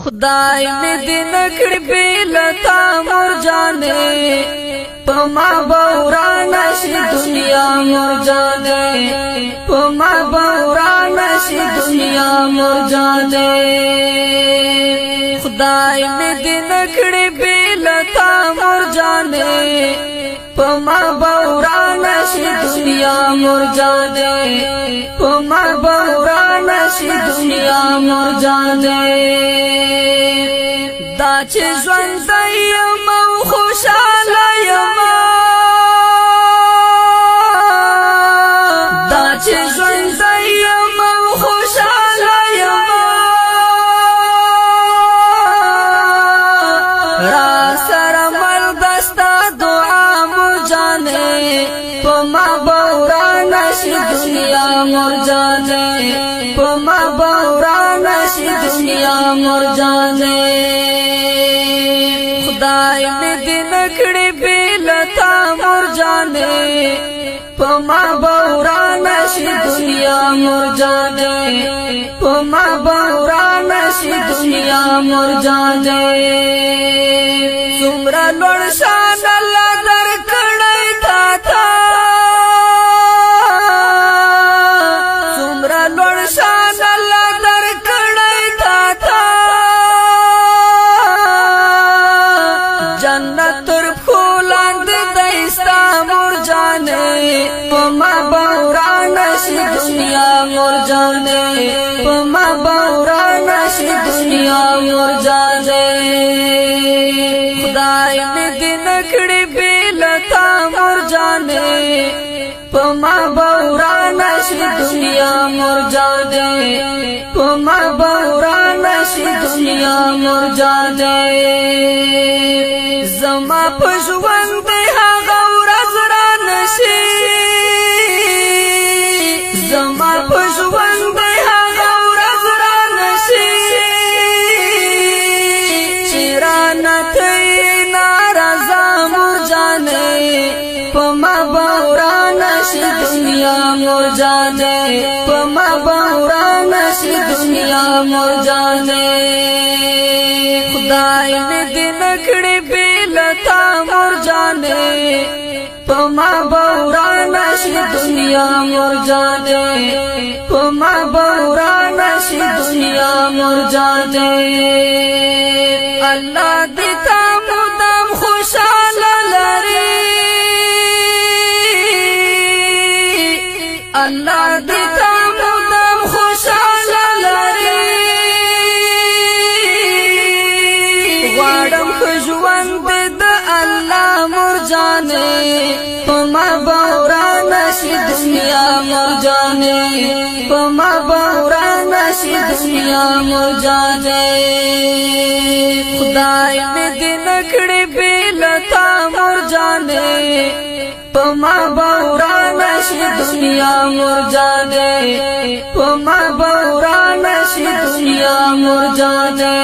خدای می دې نکړې بیلتا مور جانې پما بوران شي دنیا مور جانې پما بوران شي دنیا مور جانې خدای می دې نکړې بیلتا مور جانې پما بوران شي دنیا مور جانې پما بوران شي دنیا مور جانې دا چې ژوند یم خوشاله یم دا چې ژوند یم خوشاله یم را سره مل دستا دعا مور جانې پما بوران شي دنیا مور جانې پما بوران شي دنیا مور جانې خدای می دې نکړې بیلتا مور جانې پما بوران شي دنیا مور جانې پما بوران شي دنیا مور جانې څومره لوړ شان الله درکړی تا تا څومره لوړ شان الله درکړی تا تا جنت تر پخولاند دایستا مور جانې پما بوران شي دنیا مور جانې پما بوران شي دنیا مور جانې خدای می دې نکړې بیلتا مور جانې پما بوران شي دنیا مور جانې پما بوران شي دنیا مور جانې زما په ژوند هغه ورځ را نشي زما په ژوند هغه ورځ را نشي چې رانه ته ناراضه مور جانې پما بوران شي دنیا مور جانې پما بوران شي دنیا مور جانې خدای می دې نکړې بیلتا مور جانې پما بوران شي دنیا مور جانې پما بوران شي دنیا مور جانې الله دې تا مدام خوشاله لري الله دې تا مدام خوشاله لري غواړم ژوند د الله مور جانې پما بوران شي دنیا مور جانې پما بوران شي دنیا مور جانې خدای می دې نکړې بیلتا مور جانې پما بوران شي دنیا مور جانې پما بوران شي دنیا مور جانې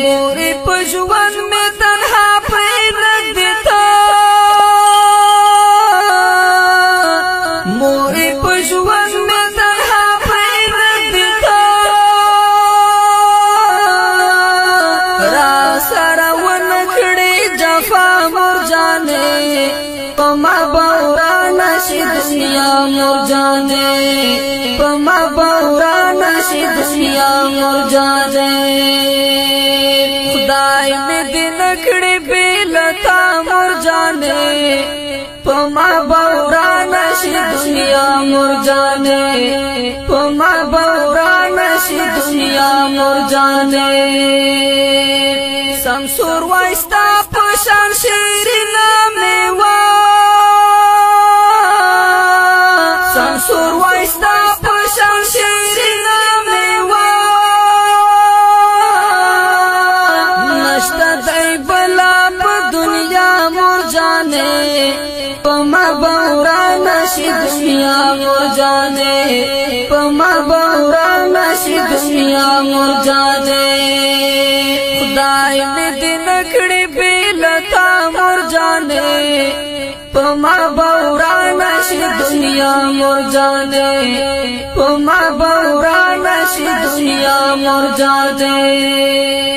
مور په ژوند می تنها پرېږدې تا مور په ژوند می تنها پرېږدې تا را سره ونکړې جفا مور جانې پما بوران شي دنیا مور جانې پما بوران شي دنیا مور جانې خدای می دې نکړې بیلتا مور جانې پما بوران شي دنیا مور جانې پما بوران شي دنیا مور جانې سمسور وایستا پشان شیرینه میوه سمسور وایستا پشان شیرینه میوه نشته دی بلا په دنیا مور جانې پما بوران شي دنیا مور جانې پما بوران شي دنیا مور جانې خدای می دې نکړې بیلتا مور جانې پما بورا نشی دنیا مور جانے پما بورا نشی دنیا مور جانے